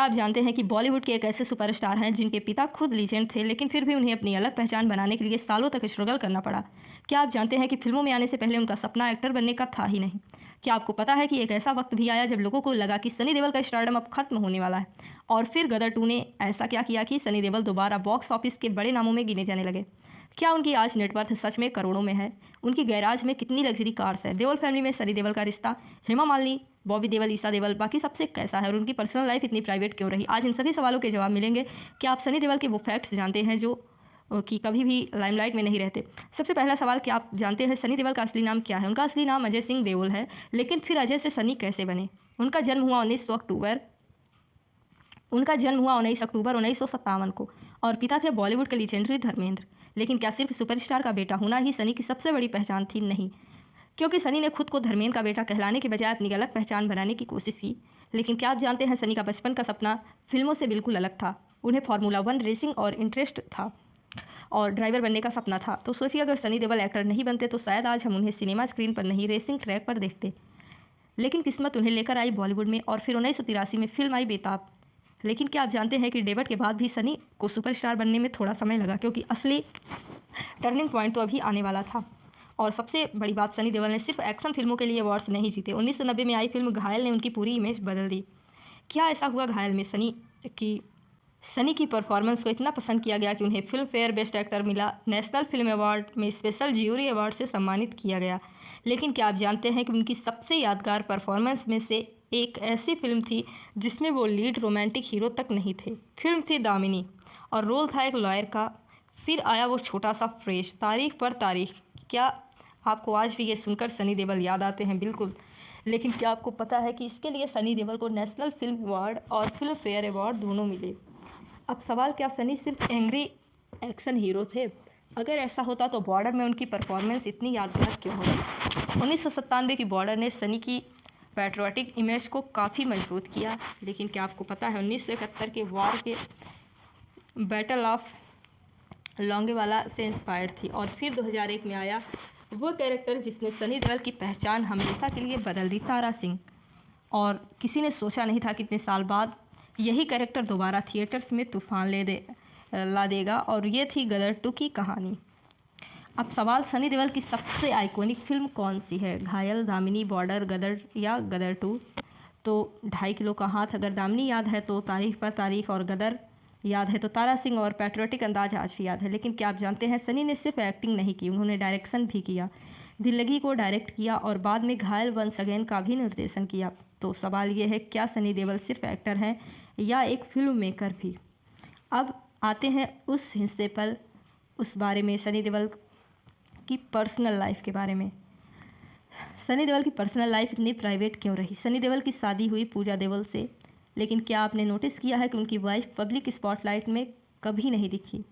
आप जानते हैं कि बॉलीवुड के एक ऐसे सुपरस्टार हैं जिनके पिता खुद लीजेंड थे, लेकिन फिर भी उन्हें अपनी अलग पहचान बनाने के लिए सालों तक स्ट्रगल करना पड़ा। क्या आप जानते हैं कि फिल्मों में आने से पहले उनका सपना एक्टर बनने का था ही नहीं? क्या आपको पता है कि एक ऐसा वक्त भी आया जब लोगों को लगा कि सनी देओल का स्टारडम अब खत्म होने वाला है, और फिर गदर 2 ने ऐसा क्या किया कि सनी देओल दोबारा बॉक्स ऑफिस के बड़े नामों में गिने जाने लगे। क्या उनकी आज नेटवर्थ सच में करोड़ों में है? उनकी गैराज में कितनी लग्जरी कार्स हैं? देओल फैमिली में सनी देओल का रिश्ता, हेमा मालिनी, बॉबी देओल, ईसा देओल, बाकी सबसे कैसा है, और उनकी पर्सनल लाइफ इतनी प्राइवेट क्यों रही? आज इन सभी सवालों के जवाब मिलेंगे। क्या आप सनी देओल के वो फैक्ट्स जानते हैं जो कि कभी भी लाइमलाइट में नहीं रहते? सबसे पहला सवाल, क्या आप जानते हैं सनी देओल का असली नाम क्या है? उनका असली नाम अजय सिंह देओल है, लेकिन फिर अजय से सनी कैसे बने? उनका जन्म हुआ 19 अक्टूबर 1957 को, और पिता थे बॉलीवुड के लीजेंडरी धर्मेंद्र। लेकिन क्या सिर्फ सुपरस्टार का बेटा होना ही सनी की सबसे बड़ी पहचान थी? नहीं, क्योंकि सनी ने खुद को धर्मेंद्र का बेटा कहलाने के बजाय अपनी अलग पहचान बनाने की कोशिश की। लेकिन क्या आप जानते हैं सनी का बचपन का सपना फिल्मों से बिल्कुल अलग था। उन्हें फार्मूला 1 रेसिंग और इंटरेस्ट था, और ड्राइवर बनने का सपना था। तो सोचिए, अगर सनी देओल एक्टर नहीं बनते तो शायद आज हम उन्हें सिनेमा स्क्रीन पर नहीं, रेसिंग ट्रैक पर देखते। लेकिन किस्मत उन्हें लेकर आई बॉलीवुड में, और फिर 1983 में फिल्म आई बेताब। लेकिन क्या आप जानते हैं कि डेब्यूट के बाद भी सनी को सुपरस्टार बनने में थोड़ा समय लगा, क्योंकि असली टर्निंग पॉइंट तो अभी आने वाला था। और सबसे बड़ी बात, सनी देओल ने सिर्फ एक्शन फिल्मों के लिए अवार्ड्स नहीं जीते। 1990 में आई फिल्म घायल ने उनकी पूरी इमेज बदल दी। क्या ऐसा हुआ घायल में सनी की परफॉर्मेंस को इतना पसंद किया गया कि उन्हें फिल्म फेयर बेस्ट एक्टर मिला, नेशनल फिल्म अवार्ड में स्पेशल ज्यूरी अवार्ड से सम्मानित किया गया। लेकिन क्या आप जानते हैं कि उनकी सबसे यादगार परफॉर्मेंस में से एक ऐसी फिल्म थी जिसमें वो लीड रोमांटिक हीरो तक नहीं थे? फिल्म थी दामिनी, और रोल था एक लॉयर का। फिर आया वो छोटा सा फ्रेश, तारीख पर तारीख। क्या आपको आज भी ये सुनकर सनी देओल याद आते हैं? बिल्कुल। लेकिन क्या आपको पता है कि इसके लिए सनी देओल को नेशनल फिल्म अवार्ड और फिल्म फेयर अवार्ड दोनों मिले? अब सवाल, क्या सनी सिर्फ एंग्री एक्शन हीरो थे? अगर ऐसा होता तो बॉर्डर में उनकी परफॉर्मेंस इतनी यादगार क्यों होती? 1997 की बॉर्डर ने सनी की पैट्रियोटिक इमेज को काफ़ी मजबूत किया। लेकिन क्या आपको पता है 1971 के वार के बैटल ऑफ लोंगेवाला से इंस्पायर्ड थी? और फिर 2001 में आया वो कैरेक्टर जिसने सनी देओल की पहचान हमेशा के लिए बदल दी, तारा सिंह। और किसी ने सोचा नहीं था कि इतने साल बाद यही कैरेक्टर दोबारा थिएटर्स में तूफान ला देगा, और ये थी गदर 2 की कहानी। अब सवाल, सनी देओल की सबसे आइकॉनिक फिल्म कौन सी है? घायल, दामिनी, बॉर्डर, गदर या गदर 2? तो 2.5 किलो का हाथ, अगर दामिनी याद है तो तारीख पर तारीख, और गदर याद है तो तारा सिंह, और पैट्रियोटिक अंदाज आज भी याद है। लेकिन क्या आप जानते हैं सनी ने सिर्फ एक्टिंग नहीं की, उन्होंने डायरेक्शन भी किया। दिल लगी को डायरेक्ट किया, और बाद में घायल वंस अगेन का भी निर्देशन किया। तो सवाल ये है, क्या सनी देओल सिर्फ एक्टर हैं या एक फिल्म मेकर भी? अब आते हैं उस हिस्से पर, उस बारे में, सनी देओल की पर्सनल लाइफ के बारे में। सनी देओल की पर्सनल लाइफ इतनी प्राइवेट क्यों रही? सनी देओल की शादी हुई पूजा देओल से, लेकिन क्या आपने नोटिस किया है कि उनकी वाइफ पब्लिक स्पॉटलाइट में कभी नहीं दिखी?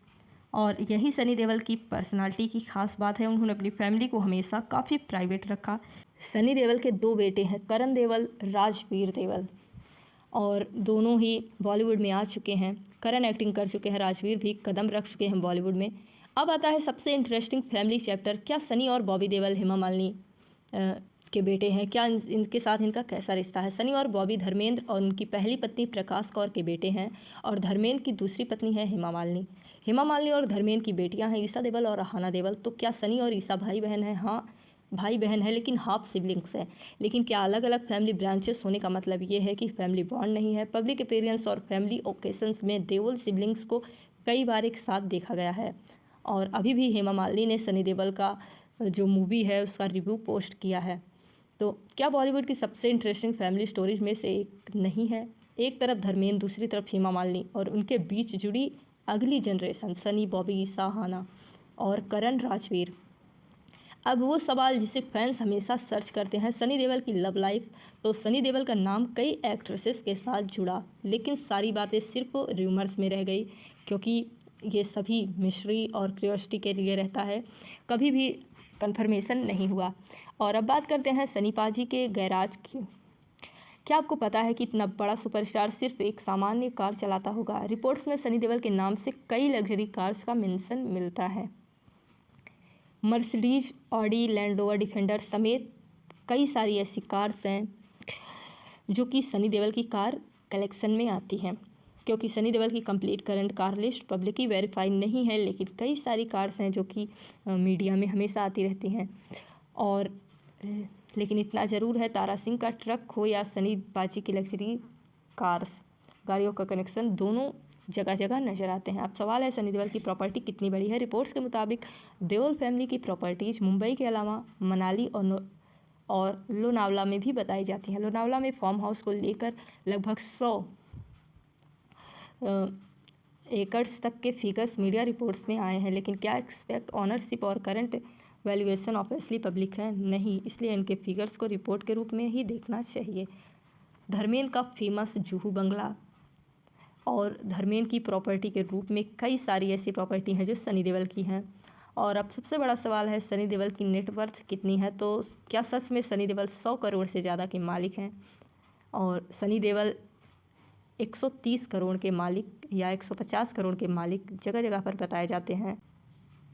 और यही सनी देओल की पर्सनालिटी की खास बात है, उन्होंने अपनी फैमिली को हमेशा काफ़ी प्राइवेट रखा। सनी देओल के 2 बेटे हैं, करण देओल, राजवीर देओल, और दोनों ही बॉलीवुड में आ चुके हैं। करण एक्टिंग कर चुके हैं, राजवीर भी कदम रख चुके हैं बॉलीवुड में। अब आता है सबसे इंटरेस्टिंग फैमिली चैप्टर, क्या सनी और बॉबी देओल हेमा मालिनी के बेटे हैं? क्या इनके साथ इनका कैसा रिश्ता है? सनी और बॉबी धर्मेंद्र और उनकी पहली पत्नी प्रकाश कौर के बेटे हैं, और धर्मेंद्र की दूसरी पत्नी है हेमा मालिनी। हेमा मालिनी और धर्मेंद्र की बेटियां हैं ईसा देओल और अहाना देओल। तो क्या सनी और ईसा भाई बहन हैं? हाँ, भाई बहन है, लेकिन हाफ सिबलिंग्स हैं। लेकिन क्या अलग अलग फैमिली ब्रांचेस होने का मतलब ये है कि फैमिली बॉन्ड नहीं है? पब्लिक अपीयरेंस और फैमिली ओकेशंस में देओल सिबलिंग्स को कई बार एक साथ देखा गया है। और अभी भी हेमा मालिनी ने सनी देओल का जो मूवी है उसका रिव्यू पोस्ट किया है। तो क्या बॉलीवुड की सबसे इंटरेस्टिंग फैमिली स्टोरीज में से एक नहीं है? एक तरफ धर्मेंद्र, दूसरी तरफ हेमा मालिनी, और उनके बीच जुड़ी अगली जनरेशन, सनी, बॉबी, ईसा, हाना और करण, राजवीर। अब वो सवाल जिसे फैंस हमेशा सर्च करते हैं, सनी देओल की लव लाइफ। तो सनी देओल का नाम कई एक्ट्रेसेस के साथ जुड़ा, लेकिन सारी बातें सिर्फ र्यूमर्स में रह गई, क्योंकि ये सभी मिस्ट्री और क्यूरियोसिटी के लिए रहता है, कभी भी कंफर्मेशन नहीं हुआ। और अब बात करते हैं सनी पाजी के गैराज की। क्या आपको पता है कि इतना बड़ा सुपरस्टार सिर्फ एक सामान्य कार चलाता होगा? रिपोर्ट्स में सनी देओल के नाम से कई लग्जरी कार्स का मेंशन मिलता है। Mercedes, Audi, land rover defender समेत कई सारी ऐसी कार्स हैं जो कि सनी देओल की कार कलेक्शन में आती हैं, क्योंकि सनी देओल की complete current car list publicly verified नहीं है, लेकिन कई सारी कार्स हैं जो कि मीडिया में हमेशा आती रहती हैं। और लेकिन इतना ज़रूर है, तारा सिंह का ट्रक हो या सनी पाजी की लग्जरी कार्स, गाड़ियों का कनेक्शन दोनों जगह जगह नजर आते हैं। अब सवाल है, सनी देओल की प्रॉपर्टी कितनी बड़ी है? रिपोर्ट्स के मुताबिक देओल फैमिली की प्रॉपर्टीज मुंबई के अलावा मनाली और लोनावला में भी बताई जाती हैं। लोनावला में फार्म हाउस को लेकर लगभग 100 एकड़्स तक के फिगर्स मीडिया रिपोर्ट्स में आए हैं, लेकिन क्या एक्सपेक्ट ऑनरशिप और करंट वैल्यूएशन ऑब्वियसली पब्लिक है? नहीं, इसलिए इनके फिगर्स को रिपोर्ट के रूप में ही देखना चाहिए। धर्मेंद्र का फेमस जुहू बंगला और धर्मेंद्र की प्रॉपर्टी के रूप में कई सारी ऐसी प्रॉपर्टी हैं जो सनी देओल की हैं। और अब सबसे बड़ा सवाल है, सनी देओल की नेटवर्थ कितनी है? तो क्या सच में सनी देओल 100 करोड़ से ज़्यादा के मालिक हैं? और सनी देओल 130 करोड़ के मालिक या 150 करोड़ के मालिक जगह जगह पर बताए जाते हैं।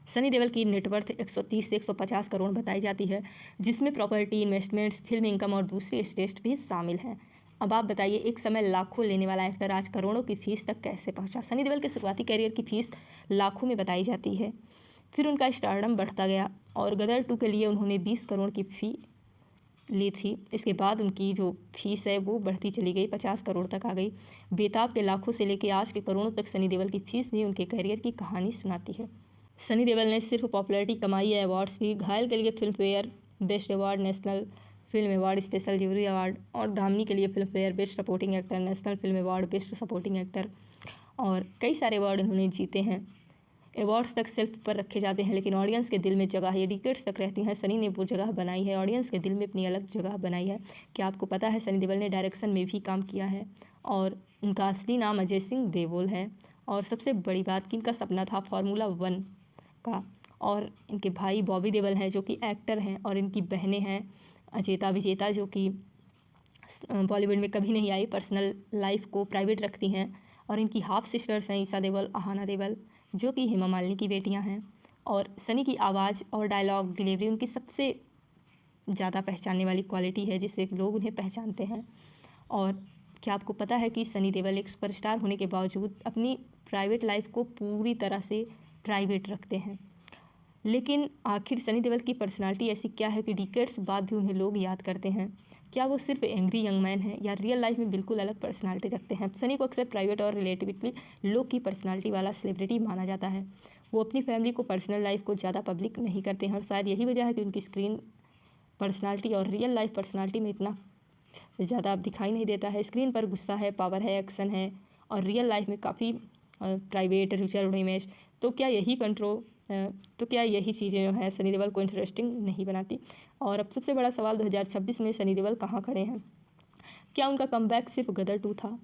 सनी देओल की नेटवर्थ 130 से 150 करोड़ बताई जाती है, जिसमें प्रॉपर्टी, इन्वेस्टमेंट्स, फिल्म इनकम और दूसरी एस्टेट भी शामिल हैं। अब आप बताइए, एक समय लाखों लेने वाला एक्टर आज करोड़ों की फीस तक कैसे पहुंचा? सनी देओल के शुरुआती करियर की फीस लाखों में बताई जाती है, फिर उनका स्टारडम बढ़ता गया और गदर 2 के लिए उन्होंने 20 करोड़ की फ़ी ली थी। इसके बाद उनकी जो फीस है वो बढ़ती चली गई, 50 करोड़ तक आ गई। बेताब के लाखों से लेकर आज के करोड़ों तक सनी देओल की फीस भी उनके करियर की कहानी सुनाती है। सनी देओल ने सिर्फ पॉपुलैरिटी कमाई है, अवार्ड्स भी। घायल के लिए film fair best award, national film award, special jury award, और धामनी के लिए film fair best supporting actor, national film award best supporting actor, और कई सारे अवार्ड इन्होंने जीते हैं। अवार्ड्स तक सेल्फ पर रखे जाते हैं, लेकिन ऑडियंस के दिल में जगह ये डिकेड्स तक रहती हैं। सनी ने वो जगह बनाई है, ऑडियंस के दिल में अपनी अलग जगह बनाई है। क्या आपको पता है, सनी देओल ने डायरेक्शन में भी काम किया है और उनका असली नाम अजय सिंह देओल है। और सबसे बड़ी बात कि इनका सपना था फार्मूला 1 का। और इनके भाई बॉबी देओल हैं जो कि एक्टर हैं, और इनकी बहनें हैं अजेता विजेता, जो कि बॉलीवुड में कभी नहीं आई, पर्सनल लाइफ को प्राइवेट रखती हैं। और इनकी हाफ सिस्टर्स हैं ईशा देओल, आहाना देओल, जो कि हेमा मालिनी की बेटियां हैं। और सनी की आवाज़ और डायलॉग डिलीवरी उनकी सबसे ज़्यादा पहचानने वाली क्वालिटी है, जिससे लोग उन्हें पहचानते हैं। और क्या आपको पता है कि सनी देओल एक सुपरस्टार होने के बावजूद अपनी प्राइवेट लाइफ को पूरी तरह से प्राइवेट रखते हैं? लेकिन आखिर सनी देओल की पर्सनालिटी ऐसी क्या है कि डिकेड्स बाद भी उन्हें लोग याद करते हैं? क्या वो सिर्फ एंग्री यंग मैन है या रियल लाइफ में बिल्कुल अलग पर्सनालिटी रखते हैं? सनी को अक्सर प्राइवेट और रिलेटिवली लो की पर्सनालिटी वाला सेलिब्रिटी माना जाता है। वो अपनी फैमिली को, पर्सनल लाइफ को ज़्यादा पब्लिक नहीं करते हैं, और शायद यही वजह है कि उनकी स्क्रीन पर्सनालिटी और रियल लाइफ पर्सनालिटी में इतना ज़्यादा दिखाई नहीं देता है। स्क्रीन पर गुस्सा है, पावर है, एक्शन है, और रियल लाइफ में काफ़ी प्राइवेट, रिचर्ड इमेज। तो क्या यही चीज़ें जो हैं सनी देओल को इंटरेस्टिंग नहीं बनाती? और अब सबसे बड़ा सवाल, 2026 में सनी देओल कहाँ खड़े हैं? क्या उनका कमबैक सिर्फ गदर 2 था?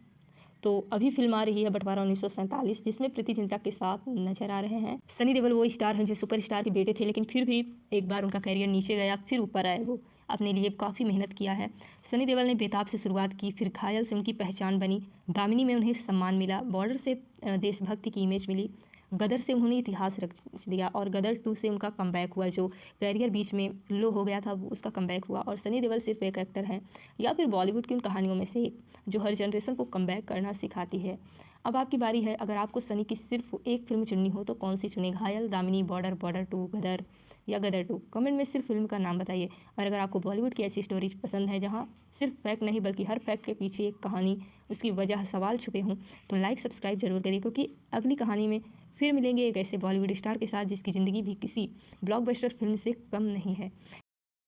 तो अभी फिल्म आ रही है बंटवारा 1947, जिसमें प्रीति जिंटा के साथ नजर आ रहे हैं। सनी देओल वो स्टार हैं जो सुपरस्टार के बेटे थे, लेकिन फिर भी एक बार उनका करियर नीचे गया, फिर ऊपर आए। वो अपने लिए काफ़ी मेहनत किया है। सनी देओल ने बेताब से शुरुआत की, फिर घायल से उनकी पहचान बनी, दामिनी में उन्हें सम्मान मिला, बॉर्डर से देशभक्ति की इमेज मिली, गदर से उन्होंने इतिहास रच दिया, और गदर 2 से उनका कमबैक हुआ। जो करियर बीच में लो हो गया था वो उसका कमबैक हुआ। और सनी देओल सिर्फ एक एक्टर हैं या फिर बॉलीवुड की उन कहानियों में से एक जो हर जनरेशन को कमबैक करना सिखाती है। अब आपकी बारी है, अगर आपको सनी की सिर्फ एक फिल्म चुननी हो तो कौन सी चुने? घायल, दामिनी, बॉर्डर, बॉर्डर 2, गदर या गदर 2? कमेंट में सिर्फ फिल्म का नाम बताइए। और अगर आपको बॉलीवुड की ऐसी स्टोरीज पसंद है जहाँ सिर्फ फैक्ट नहीं बल्कि हर फैक्ट के पीछे एक कहानी, उसकी वजह, सवाल छुपे हों, तो लाइक सब्सक्राइब जरूर करिए, क्योंकि अगली कहानी में फिर मिलेंगे एक ऐसे बॉलीवुड स्टार के साथ जिसकी ज़िंदगी भी किसी ब्लॉकबस्टर फिल्म से कम नहीं है।